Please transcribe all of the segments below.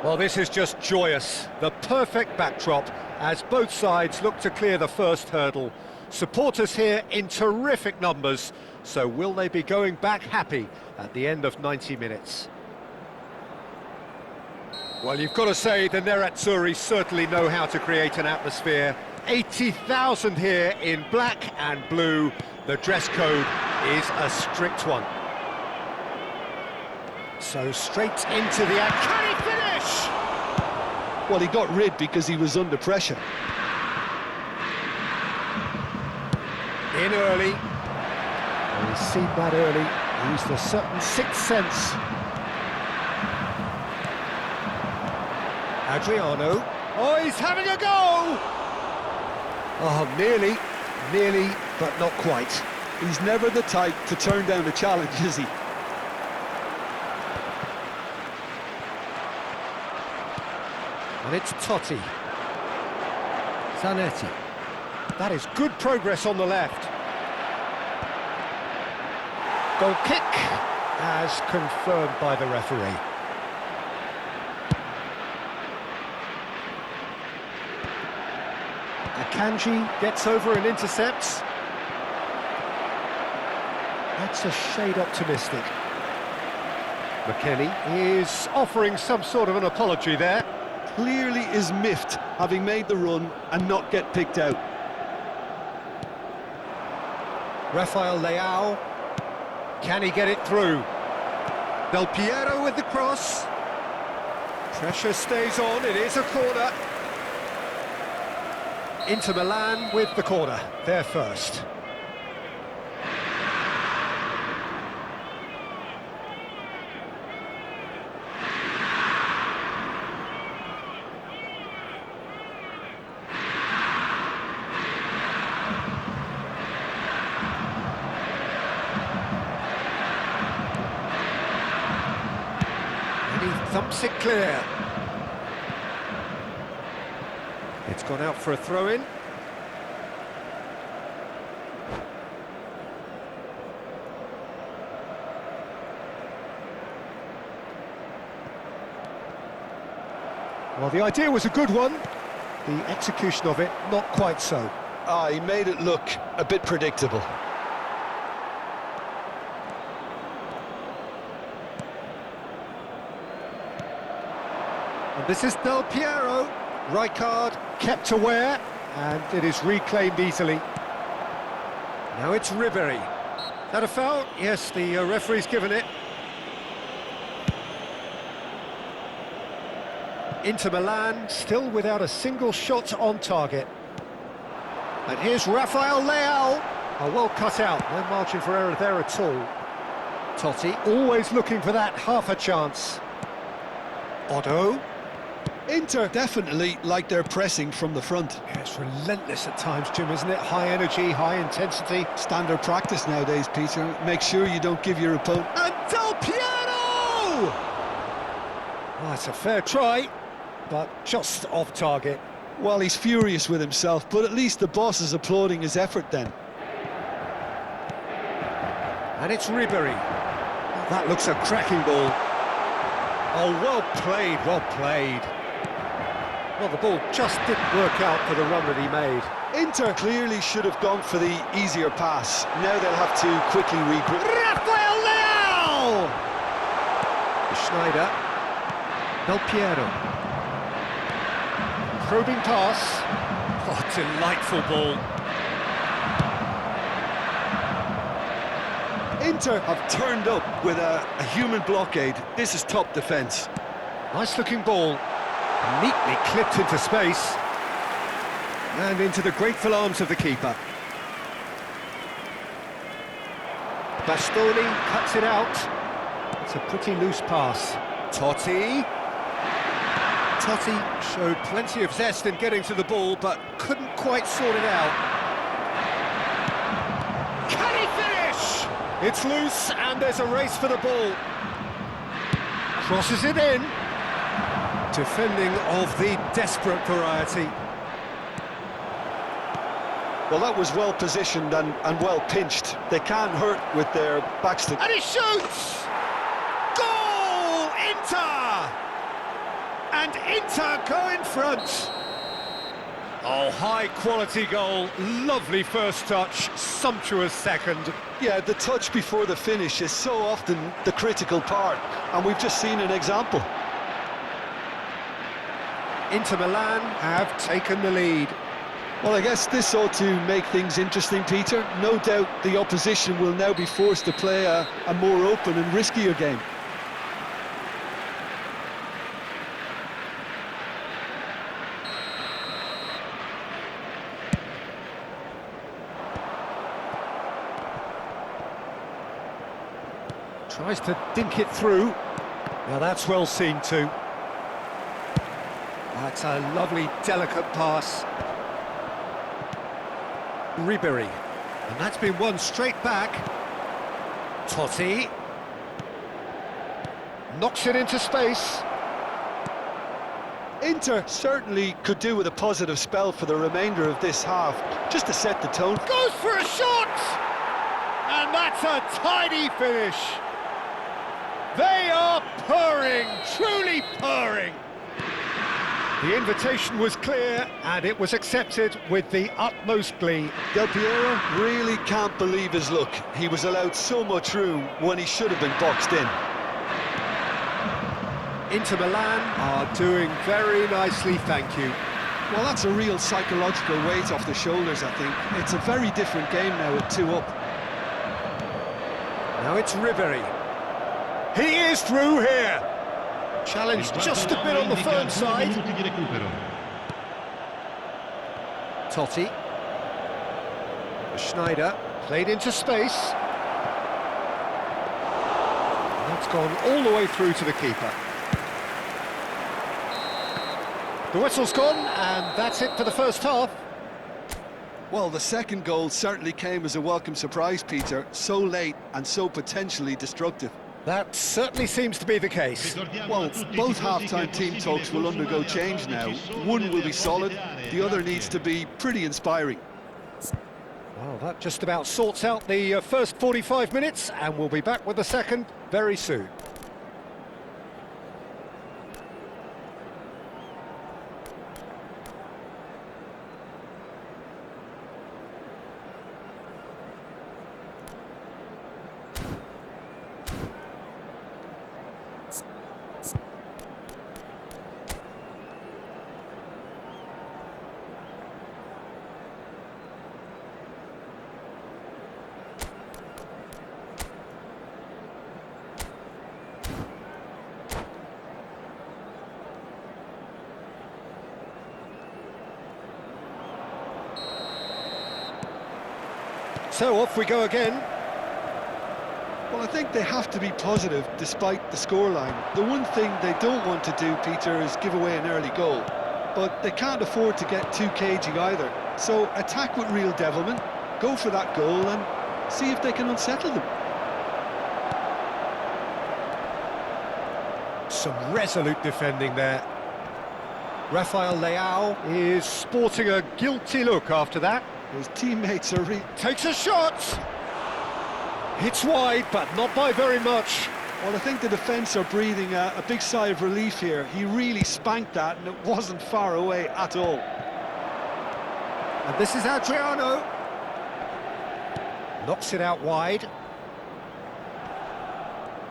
Well, this is just joyous. The perfect backdrop as both sides look to clear the first hurdle. Supporters here in terrific numbers, so will they be going back happy at the end of 90 minutes? Well, you've got to say the Nerazzurri certainly know how to create an atmosphere. 80,000 here in black and blue. The dress code is a strict one. So straight into the act. Can he finish? Well, he got rid because he was under pressure. In early. Well, he's seen that early. Used a certain sixth sense. Adriano. Oh, he's having a go! Oh, nearly, but not quite. He's never the type to turn down a challenge, is he? And it's Totti. Zanetti. That is good progress on the left. Goal kick, as confirmed by the referee. Akanji gets over and intercepts. That's a shade optimistic. McKennie is offering some sort of an apology there. Clearly is miffed, having made the run and not get picked out. Rafael Leao. Can he get it through? Del Piero with the cross. Pressure stays on, it is a corner. Inter Milan with the corner, they're first. And he thumps it clear. It's gone out for a throw-in. Well, the idea was a good one. The execution of it, not quite so. He made it look a bit predictable. And this is Del Piero. Rijkaard kept aware, and it is reclaimed easily. Now it's Ribery. That a foul? Yes, the referee's given it. Inter Milan still without a single shot on target. And here's Rafael Leao. Oh, well cut out, no margin for error there at all. Totti always looking for that half a chance. Otto. Inter definitely like their pressing from the front. Yeah, it's relentless at times, Jim, isn't it? High energy, high intensity. Standard practice nowadays, Peter. Make sure you don't give your opponent... And Del Piero! Well, that's a fair try, but just off target. Well, he's furious with himself, but at least the boss is applauding his effort then. And it's Ribery. Oh, that looks a cracking ball. Oh, well played, well played. Well, the ball just didn't work out for the run that he made. Inter clearly should have gone for the easier pass. Now they'll have to quickly regroup. Rafael Leao! Schneider. Del Piero. Probing pass. Oh, delightful ball. Inter have turned up with a human blockade. This is top defence. Nice looking ball. Neatly clipped into space. And into the grateful arms of the keeper. Bastoni cuts it out. It's a pretty loose pass. Totti. Totti showed plenty of zest in getting to the ball, but couldn't quite sort it out. Can he finish? It's loose, and there's a race for the ball. Crosses it in. Defending of the desperate variety. Well, that was well positioned and well pinched. They can't hurt with their backs to... And he shoots! Goal! Inter! And Inter go in front. Oh, high-quality goal, lovely first touch, sumptuous second. Yeah, the touch before the finish is so often the critical part, and we've just seen an example. Inter Milan have taken the lead. Well, I guess this ought to make things interesting, Peter. No doubt the opposition will now be forced to play a more open and riskier game. Tries to dink it through. Now that's well seen too. That's a lovely, delicate pass. Ribery. And that's been won straight back. Totti. Knocks it into space. Inter certainly could do with a positive spell for the remainder of this half, just to set the tone. Goes for a shot! And that's a tidy finish. They are purring, truly purring. The invitation was clear, and it was accepted with the utmost glee. Del Piero really can't believe his luck. He was allowed so much room when he should have been boxed in. Inter Milan are doing very nicely, thank you. Well, that's a real psychological weight off the shoulders, I think. It's a very different game now with 2 up. Now it's Ribery. He is through here. Challenged just a bit on the firm side. Totti. Schneider played into space. That's gone all the way through to the keeper. The whistle's gone, and that's it for the first half. Well, the second goal certainly came as a welcome surprise, Peter. So late and so potentially destructive. That certainly seems to be the case. Well, both half-time team talks will undergo change now. One will be solid, the other needs to be pretty inspiring. Well, that just about sorts out the first 45 minutes, and we'll be back with the second very soon. So off we go again. Well, I think they have to be positive despite the scoreline. The one thing they don't want to do, Peter, is give away an early goal. But they can't afford to get too cagey either. So attack with real devilment, go for that goal and see if they can unsettle them. Some resolute defending there. Rafael Leao is sporting a guilty look after that. His teammates are Takes a shot! Hits wide, but not by very much. Well, I think the defence are breathing a big sigh of relief here. He really spanked that, and it wasn't far away at all. And this is Adriano. Knocks it out wide.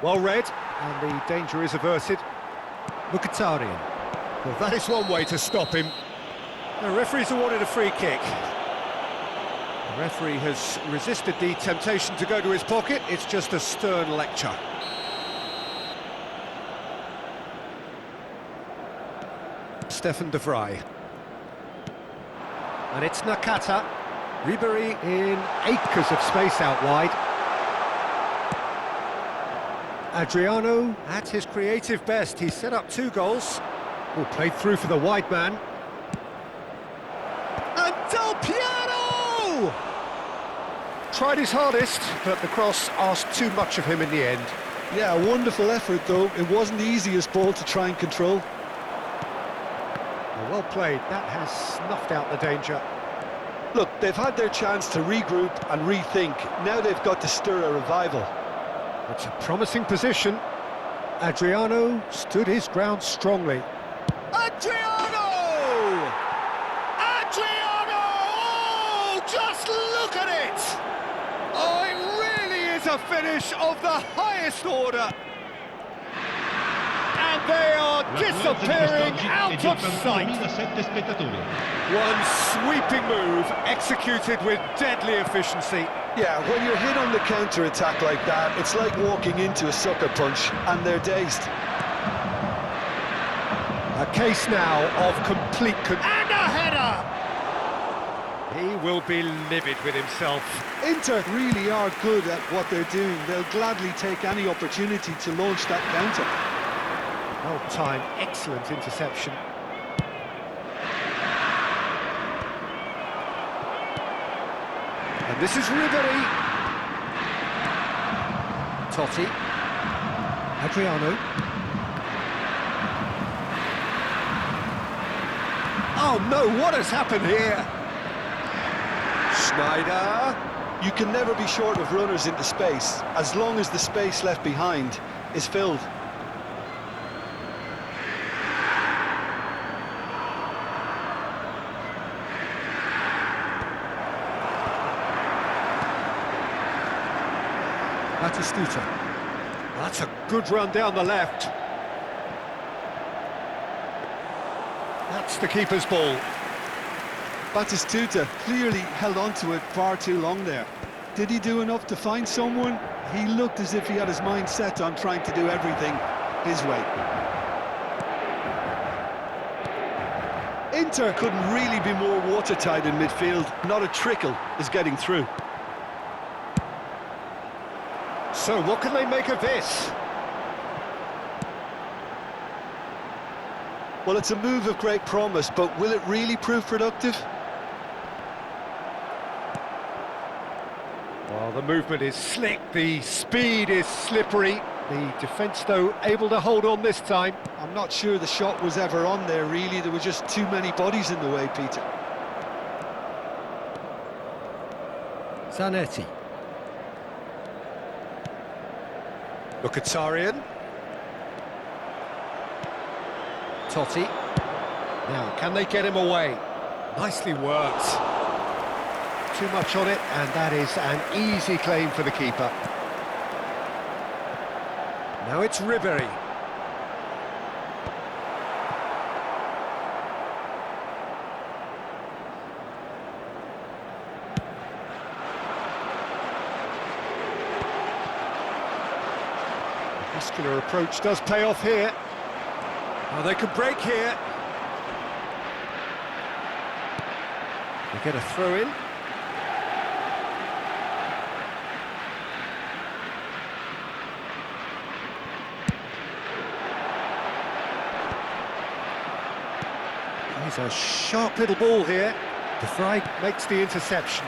Well read, and the danger is averted. Mkhitaryan. Well, that is one way to stop him. The referee's awarded a free kick. The referee has resisted the temptation to go to his pocket. It's just a stern lecture. Stefan de Vrij. And it's Nakata. Ribery in acres of space out wide. Adriano at his creative best. He set up 2 goals. Oh, played through for the wide man. And Del Piero! Tried his hardest, but the cross asked too much of him in the end. Yeah, a wonderful effort, though. It wasn't the easiest ball to try and control. Well played. That has snuffed out the danger. Look, they've had their chance to regroup and rethink. Now they've got to stir a revival. It's a promising position. Adriano stood his ground strongly. Adriano! Adriano! Oh, just look at it! Oh, it really is a finish of the highest order. And they are disappearing out of sight. One sweeping move, executed with deadly efficiency. Yeah, when you're hit on the counter-attack like that, it's like walking into a sucker punch, and they're dazed. A case now of complete... And a header! He will be livid with himself. Inter really are good at what they're doing. They'll gladly take any opportunity to launch that counter. Well timed, excellent interception. And this is Ribery. Totti. Adriano. Oh no, what has happened here? Schneider. You can never be short of runners into space, as long as the space left behind is filled. Batistuta. That's a good run down the left. That's the keeper's ball. Batistuta clearly held on to it far too long there. Did he do enough to find someone? He looked as if he had his mind set on trying to do everything his way. Inter couldn't really be more watertight in midfield. Not a trickle is getting through. So what can they make of this? Well, it's a move of great promise, but will it really prove productive? Well, the movement is slick, the speed is slippery. The defence, though, able to hold on this time. I'm not sure the shot was ever on there, really. There were just too many bodies in the way, Peter. Zanetti. Mkhitaryan. Totti. Now, can they get him away? Nicely worked. Too much on it, and that is an easy claim for the keeper. Now it's Ribery. The muscular approach does pay off here. Oh, they could break here. They get a throw in. He's a sharp little ball here. De Vrij makes the interception.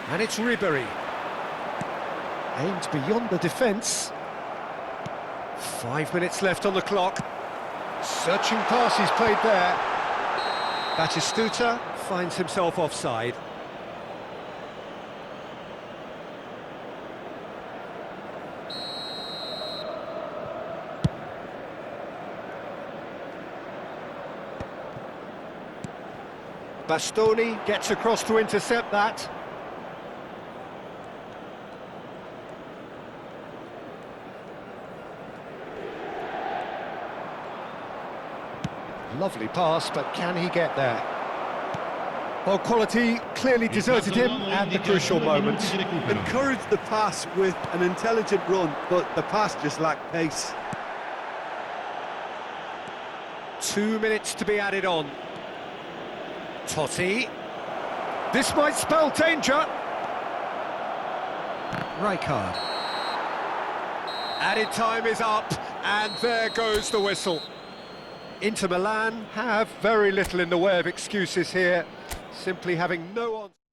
And it's Ribery. Aimed beyond the defence. 5 minutes left on the clock. Searching pass he's played there. Batistuta finds himself offside. Bastoni gets across to intercept that. Lovely pass, but can he get there? Well, quality clearly deserted him at the crucial moment. Encouraged the pass with an intelligent run, but the pass just lacked pace. 2 minutes to be added on. Totti. This might spell danger. Rijkaard. Added time is up, and there goes the whistle. Inter Milan have very little in the way of excuses here, simply having no answer.